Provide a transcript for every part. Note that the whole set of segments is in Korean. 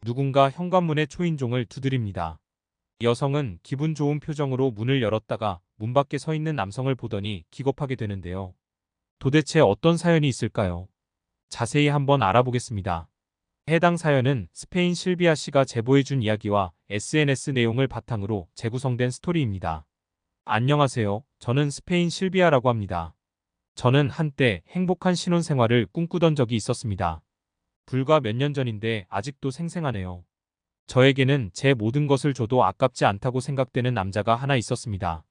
누군가 현관문에 초인종을 두드립니다. 여성은 기분 좋은 표정으로 문을 열었다가 문 밖에 서 있는 남성을 보더니 기겁하게 되는데요. 도대체 어떤 사연이 있을까요? 자세히 한번 알아보겠습니다. 해당 사연은 스페인 실비아 씨가 제보해준 이야기와 SNS 내용을 바탕으로 재구성된 스토리입니다. 안녕하세요. 저는 스페인 실비아라고 합니다. 저는 한때 행복한 신혼생활을 꿈꾸던 적이 있었습니다. 불과 몇 년 전인데 아직도 생생하네요. 저에게는 제 모든 것을 줘도 아깝지 않다고 생각되는 남자가 하나 있었습니다.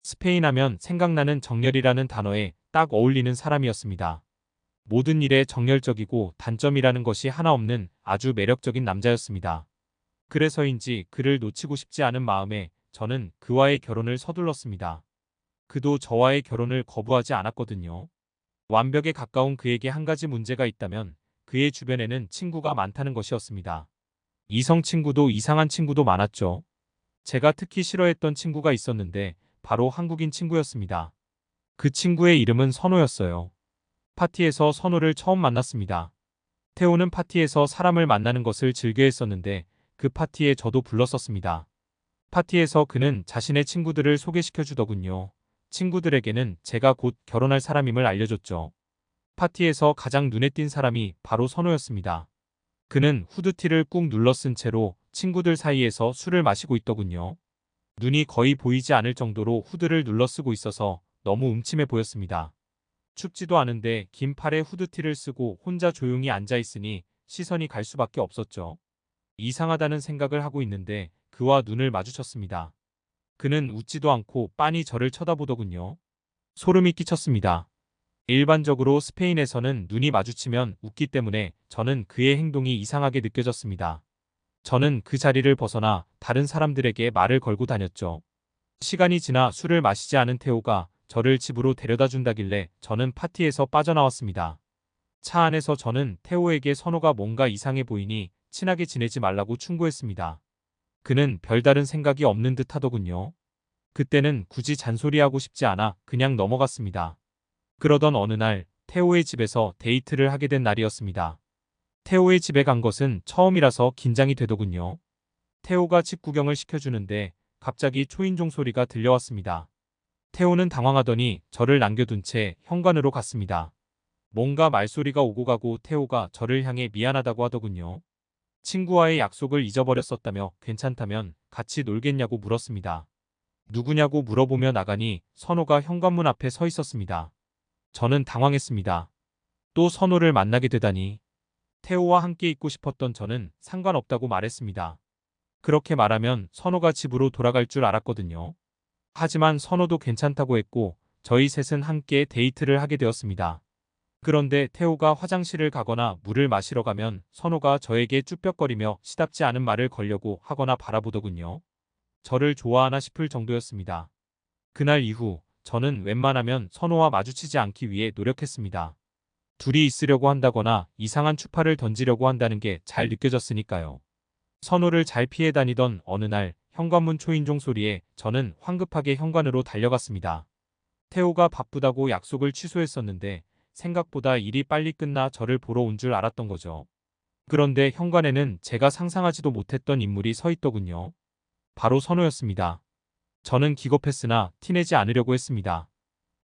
스페인 하면 생각나는 정열이라는 단어에 딱 어울리는 사람이었습니다. 모든 일에 정열적이고 단점이라는 것이 하나 없는 아주 매력적인 남자였습니다. 그래서인지 그를 놓치고 싶지 않은 마음에 저는 그와의 결혼을 서둘렀습니다. 그도 저와의 결혼을 거부하지 않았거든요. 완벽에 가까운 그에게 한 가지 문제가 있다면 그의 주변에는 친구가 많다는 것이었습니다. 이성 친구도 이상한 친구도 많았죠. 제가 특히 싫어했던 친구가 있었는데 바로 한국인 친구였습니다. 그 친구의 이름은 선호였어요. 파티에서 선호를 처음 만났습니다. 태호는 파티에서 사람을 만나는 것을 즐겨했었는데 그 파티에 저도 불렀었습니다. 파티에서 그는 자신의 친구들을 소개시켜 주더군요. 친구들에게는 제가 곧 결혼할 사람임을 알려줬죠. 파티에서 가장 눈에 띈 사람이 바로 선호였습니다. 그는 후드티를 꾹 눌러 쓴 채로 친구들 사이에서 술을 마시고 있더군요. 눈이 거의 보이지 않을 정도로 후드를 눌러 쓰고 있어서 너무 음침해 보였습니다. 춥지도 않은데 긴 팔에 후드티를 쓰고 혼자 조용히 앉아 있으니 시선이 갈 수밖에 없었죠. 이상하다는 생각을 하고 있는데 그와 눈을 마주쳤습니다. 그는 웃지도 않고 빤히 저를 쳐다보더군요. 소름이 끼쳤습니다. 일반적으로 스페인에서는 눈이 마주치면 웃기 때문에 저는 그의 행동이 이상하게 느껴졌습니다. 저는 그 자리를 벗어나 다른 사람들에게 말을 걸고 다녔죠. 시간이 지나 술을 마시지 않은 태호가 저를 집으로 데려다 준다길래 저는 파티에서 빠져나왔습니다. 차 안에서 저는 태호에게 선호가 뭔가 이상해 보이니 친하게 지내지 말라고 충고했습니다. 그는 별다른 생각이 없는 듯 하더군요. 그때는 굳이 잔소리하고 싶지 않아 그냥 넘어갔습니다. 그러던 어느 날 태호의 집에서 데이트를 하게 된 날이었습니다. 태호의 집에 간 것은 처음이라서 긴장이 되더군요. 태호가 집 구경을 시켜주는데 갑자기 초인종 소리가 들려왔습니다. 태호는 당황하더니 저를 남겨둔 채 현관으로 갔습니다. 뭔가 말소리가 오고 가고 태호가 저를 향해 미안하다고 하더군요. 친구와의 약속을 잊어버렸었다며 괜찮다면 같이 놀겠냐고 물었습니다. 누구냐고 물어보며 나가니 선호가 현관문 앞에 서 있었습니다. 저는 당황했습니다. 또 선호를 만나게 되다니. 태호와 함께 있고 싶었던 저는 상관없다고 말했습니다. 그렇게 말하면 선호가 집으로 돌아갈 줄 알았거든요. 하지만 선호도 괜찮다고 했고 저희 셋은 함께 데이트를 하게 되었습니다. 그런데 태호가 화장실을 가거나 물을 마시러 가면 선호가 저에게 쭈뼛거리며 시답지 않은 말을 걸려고 하거나 바라보더군요. 저를 좋아하나 싶을 정도였습니다. 그날 이후 저는 웬만하면 선호와 마주치지 않기 위해 노력했습니다. 둘이 있으려고 한다거나 이상한 추파를 던지려고 한다는 게 잘 느껴졌으니까요. 선호를 잘 피해 다니던 어느 날 현관문 초인종 소리에 저는 황급하게 현관으로 달려갔습니다. 태호가 바쁘다고 약속을 취소했었는데 생각보다 일이 빨리 끝나 저를 보러 온 줄 알았던 거죠. 그런데 현관에는 제가 상상하지도 못했던 인물이 서 있더군요. 바로 선호였습니다. 저는 기겁했으나 티내지 않으려고 했습니다.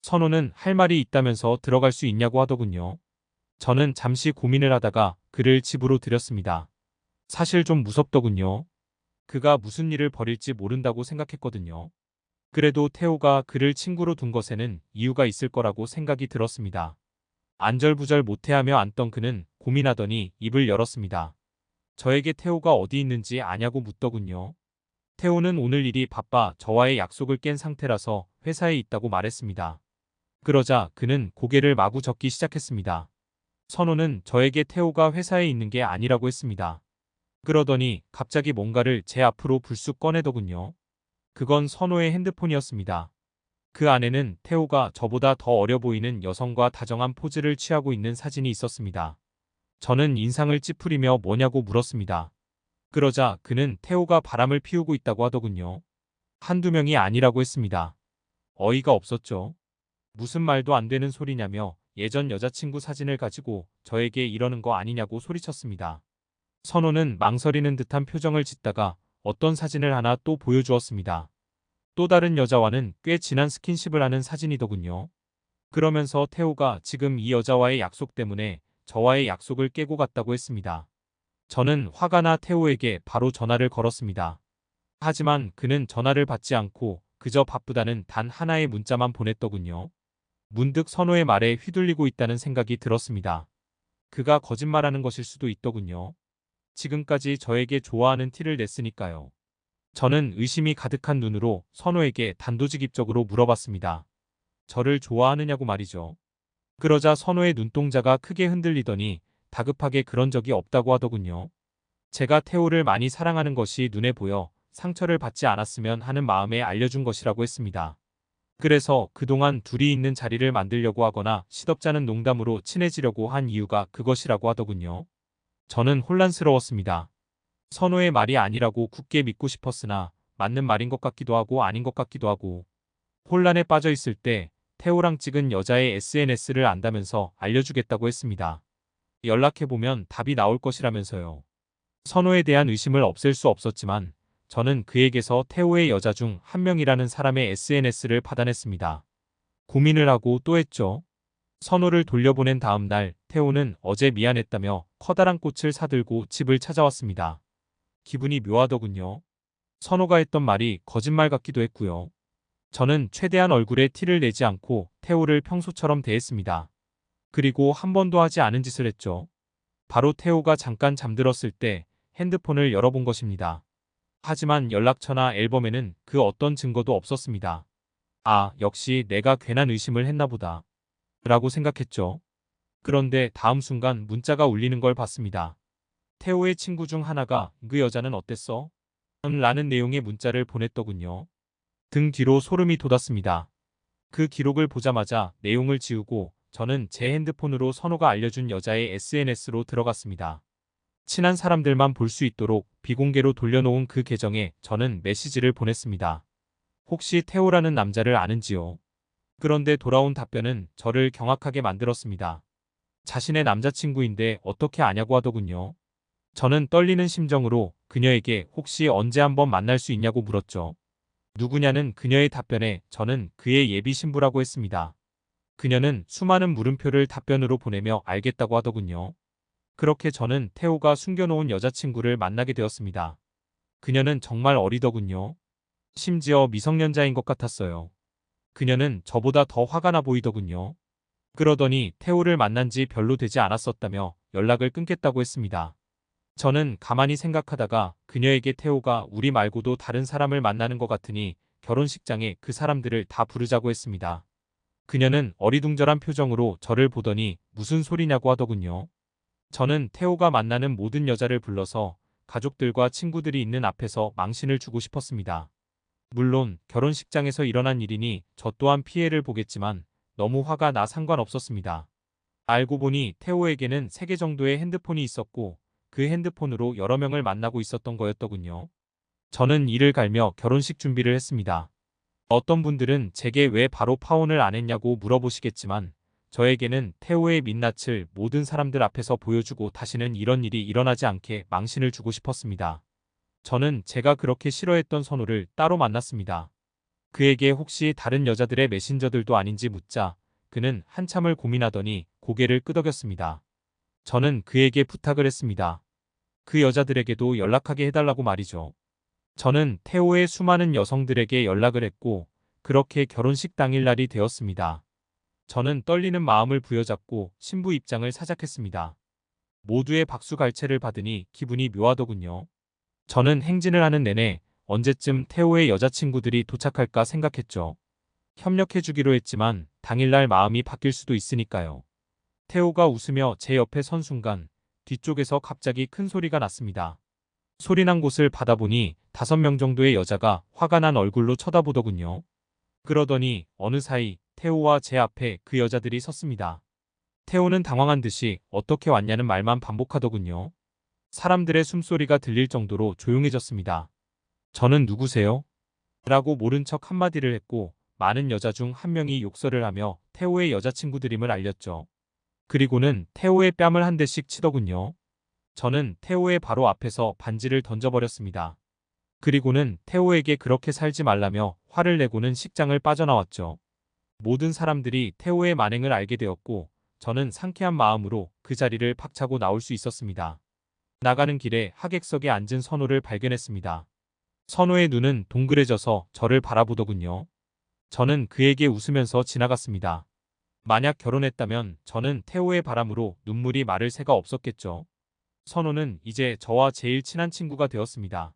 선호는 할 말이 있다면서 들어갈 수 있냐고 하더군요. 저는 잠시 고민을 하다가 그를 집으로 들였습니다. 사실 좀 무섭더군요. 그가 무슨 일을 벌일지 모른다고 생각했거든요. 그래도 태호가 그를 친구로 둔 것에는 이유가 있을 거라고 생각이 들었습니다. 안절부절 못해하며 앉던 그는 고민하더니 입을 열었습니다. 저에게 태호가 어디 있는지 아냐고 묻더군요. 태호는 오늘 일이 바빠 저와의 약속을 깬 상태라서 회사에 있다고 말했습니다. 그러자 그는 고개를 마구 젓기 시작했습니다. 선호는 저에게 태호가 회사에 있는 게 아니라고 했습니다. 그러더니 갑자기 뭔가를 제 앞으로 불쑥 꺼내더군요. 그건 선호의 핸드폰이었습니다. 그 안에는 태호가 저보다 더 어려 보이는 여성과 다정한 포즈를 취하고 있는 사진이 있었습니다. 저는 인상을 찌푸리며 뭐냐고 물었습니다. 그러자 그는 태호가 바람을 피우고 있다고 하더군요. 한두 명이 아니라고 했습니다. 어이가 없었죠. 무슨 말도 안 되는 소리냐며 예전 여자친구 사진을 가지고 저에게 이러는 거 아니냐고 소리쳤습니다. 선호는 망설이는 듯한 표정을 짓다가 어떤 사진을 하나 또 보여주었습니다. 또 다른 여자와는 꽤 진한 스킨십을 하는 사진이더군요. 그러면서 태호가 지금 이 여자와의 약속 때문에 저와의 약속을 깨고 갔다고 했습니다. 저는 화가 나 태호에게 바로 전화를 걸었습니다. 하지만 그는 전화를 받지 않고 그저 바쁘다는 단 하나의 문자만 보냈더군요. 문득 선호의 말에 휘둘리고 있다는 생각이 들었습니다. 그가 거짓말하는 것일 수도 있더군요. 지금까지 저에게 좋아하는 티를 냈으니까요. 저는 의심이 가득한 눈으로 선호에게 단도직입적으로 물어봤습니다. 저를 좋아하느냐고 말이죠. 그러자 선호의 눈동자가 크게 흔들리더니 다급하게 그런 적이 없다고 하더군요. 제가 태호를 많이 사랑하는 것이 눈에 보여 상처를 받지 않았으면 하는 마음에 알려준 것이라고 했습니다. 그래서 그동안 둘이 있는 자리를 만들려고 하거나 시덥잖은 농담으로 친해지려고 한 이유가 그것이라고 하더군요. 저는 혼란스러웠습니다. 선호의 말이 아니라고 굳게 믿고 싶었으나 맞는 말인 것 같기도 하고 아닌 것 같기도 하고 혼란에 빠져 있을 때 태호랑 찍은 여자의 SNS를 안다면서 알려주겠다고 했습니다. 연락해보면 답이 나올 것이라면서요. 선호에 대한 의심을 없앨 수 없었지만 저는 그에게서 태호의 여자 중 한 명이라는 사람의 SNS를 받아냈습니다. 고민을 하고 또 했죠. 선호를 돌려보낸 다음 날 태호는 어제 미안했다며 커다란 꽃을 사들고 집을 찾아왔습니다. 기분이 묘하더군요. 선호가 했던 말이 거짓말 같기도 했고요. 저는 최대한 얼굴에 티를 내지 않고 태호를 평소처럼 대했습니다. 그리고 한 번도 하지 않은 짓을 했죠. 바로 태호가 잠깐 잠들었을 때 핸드폰을 열어본 것입니다. 하지만 연락처나 앨범에는 그 어떤 증거도 없었습니다. 아, 역시 내가 괜한 의심을 했나 보다. 라고 생각했죠. 그런데 다음 순간 문자가 울리는 걸 봤습니다. 태호의 친구 중 하나가 그 여자는 어땠어? 라는 내용의 문자를 보냈더군요. 등 뒤로 소름이 돋았습니다. 그 기록을 보자마자 내용을 지우고 저는 제 핸드폰으로 선호가 알려준 여자의 SNS로 들어갔습니다. 친한 사람들만 볼 수 있도록 비공개로 돌려놓은 그 계정에 저는 메시지를 보냈습니다. 혹시 태호라는 남자를 아는지요? 그런데 돌아온 답변은 저를 경악하게 만들었습니다. 자신의 남자친구인데 어떻게 아냐고 하더군요. 저는 떨리는 심정으로 그녀에게 혹시 언제 한번 만날 수 있냐고 물었죠. 누구냐는 그녀의 답변에 저는 그의 예비 신부라고 했습니다. 그녀는 수많은 물음표를 답변으로 보내며 알겠다고 하더군요. 그렇게 저는 태호가 숨겨놓은 여자친구를 만나게 되었습니다. 그녀는 정말 어리더군요. 심지어 미성년자인 것 같았어요. 그녀는 저보다 더 화가 나 보이더군요. 그러더니 태호를 만난 지 별로 되지 않았었다며 연락을 끊겠다고 했습니다. 저는 가만히 생각하다가 그녀에게 태호가 우리 말고도 다른 사람을 만나는 것 같으니 결혼식장에 그 사람들을 다 부르자고 했습니다. 그녀는 어리둥절한 표정으로 저를 보더니 무슨 소리냐고 하더군요. 저는 태호가 만나는 모든 여자를 불러서 가족들과 친구들이 있는 앞에서 망신을 주고 싶었습니다. 물론 결혼식장에서 일어난 일이니 저 또한 피해를 보겠지만 너무 화가 나 상관없었습니다. 알고 보니 태호에게는 3개 정도의 핸드폰이 있었고 그 핸드폰으로 여러 명을 만나고 있었던 거였더군요. 저는 이를 갈며 결혼식 준비를 했습니다. 어떤 분들은 제게 왜 바로 파혼을 안 했냐고 물어보시겠지만 저에게는 태호의 민낯을 모든 사람들 앞에서 보여주고 다시는 이런 일이 일어나지 않게 망신을 주고 싶었습니다. 저는 제가 그렇게 싫어했던 선호를 따로 만났습니다. 그에게 혹시 다른 여자들의 메신저들도 아닌지 묻자 그는 한참을 고민하더니 고개를 끄덕였습니다. 저는 그에게 부탁을 했습니다. 그 여자들에게도 연락하게 해달라고 말이죠. 저는 태호의 수많은 여성들에게 연락을 했고 그렇게 결혼식 당일날이 되었습니다. 저는 떨리는 마음을 부여잡고 신부 입장을 사작했습니다. 모두의 박수갈채를 받으니 기분이 묘하더군요. 저는 행진을 하는 내내 언제쯤 태호의 여자친구들이 도착할까 생각했죠. 협력해주기로 했지만 당일날 마음이 바뀔 수도 있으니까요. 태호가 웃으며 제 옆에 선 순간 뒤쪽에서 갑자기 큰 소리가 났습니다. 소리난 곳을 받아보니 5명 정도의 여자가 화가 난 얼굴로 쳐다보더군요. 그러더니 어느 사이 태호와 제 앞에 그 여자들이 섰습니다. 태호는 당황한 듯이 어떻게 왔냐는 말만 반복하더군요. 사람들의 숨소리가 들릴 정도로 조용해졌습니다. 저는 누구세요? 라고 모른 척 한마디를 했고 많은 여자 중 한 명이 욕설을 하며 태호의 여자친구들임을 알렸죠. 그리고는 태호의 뺨을 한 대씩 치더군요. 저는 태호의 바로 앞에서 반지를 던져버렸습니다. 그리고는 태호에게 그렇게 살지 말라며 화를 내고는 식장을 빠져나왔죠. 모든 사람들이 태호의 만행을 알게 되었고 저는 상쾌한 마음으로 그 자리를 박차고 나올 수 있었습니다. 나가는 길에 하객석에 앉은 선호를 발견했습니다. 선호의 눈은 동그래져서 저를 바라보더군요. 저는 그에게 웃으면서 지나갔습니다. 만약 결혼했다면 저는 태호의 바람으로 눈물이 마를 새가 없었겠죠. 선호는 이제 저와 제일 친한 친구가 되었습니다.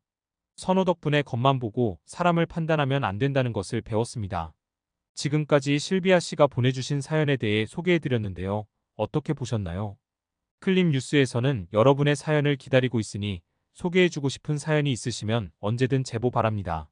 선호 덕분에 겉만 보고 사람을 판단하면 안 된다는 것을 배웠습니다. 지금까지 실비아 씨가 보내주신 사연에 대해 소개해드렸는데요. 어떻게 보셨나요? 클립 뉴스에서는 여러분의 사연을 기다리고 있으니 소개해주고 싶은 사연이 있으시면 언제든 제보 바랍니다.